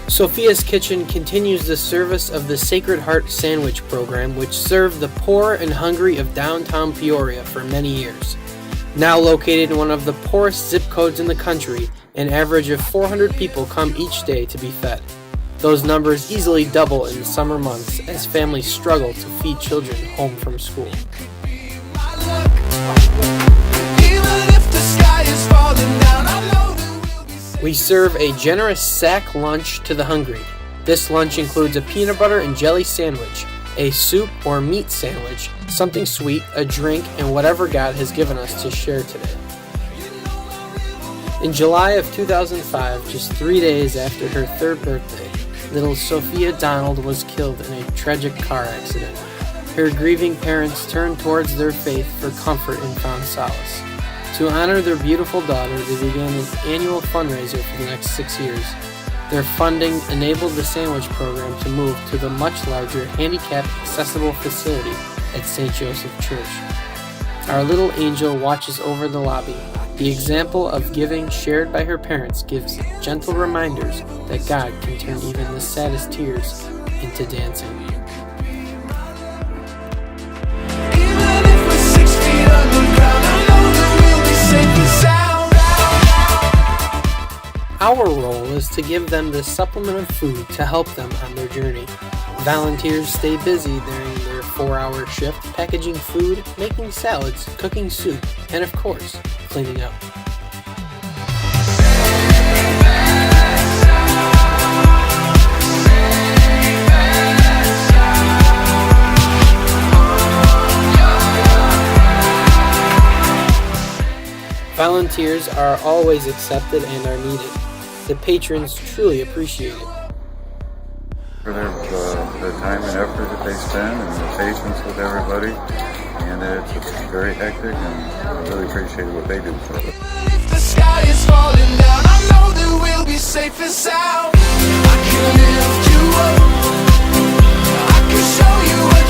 Sophia's Kitchen continues the service of the Sacred Heart Sandwich Program, which served the poor and hungry of downtown Peoria for many years. Now located in one of the poorest zip codes in the country, an average of 400 people come each day to be fed. Those numbers easily double in the summer months as families struggle to feed children home from school. We serve a generous sack lunch to the hungry. This lunch includes a peanut butter and jelly sandwich, a soup or meat sandwich, something sweet, a drink, and whatever God has given us to share today. In July of 2005, just 3 days after her third birthday, little Sophia Donald was killed in a tragic car accident. Her grieving parents turned towards their faith for comfort and found solace. To honor their beautiful daughter, they began an annual fundraiser for the next 6 years. Their funding enabled the sandwich program to move to the much larger handicapped accessible facility at St. Joseph Church. Our little angel watches over the lobby. The example of giving shared by her parents gives gentle reminders that God can turn even the saddest tears into dancing. Our role is to give them the supplement of food to help them on their journey. Volunteers stay busy during their 4-hour shift, packaging food, making salads, cooking soup, and of course, cleaning up. Volunteers are always accepted and are needed. The patrons truly appreciate it. For their time and effort that they spend and the patience with everybody, and it's very hectic, and I really appreciate what they do for us. If the sky is falling down, I know that we'll be safe and sound. I can lift you up, I can show you what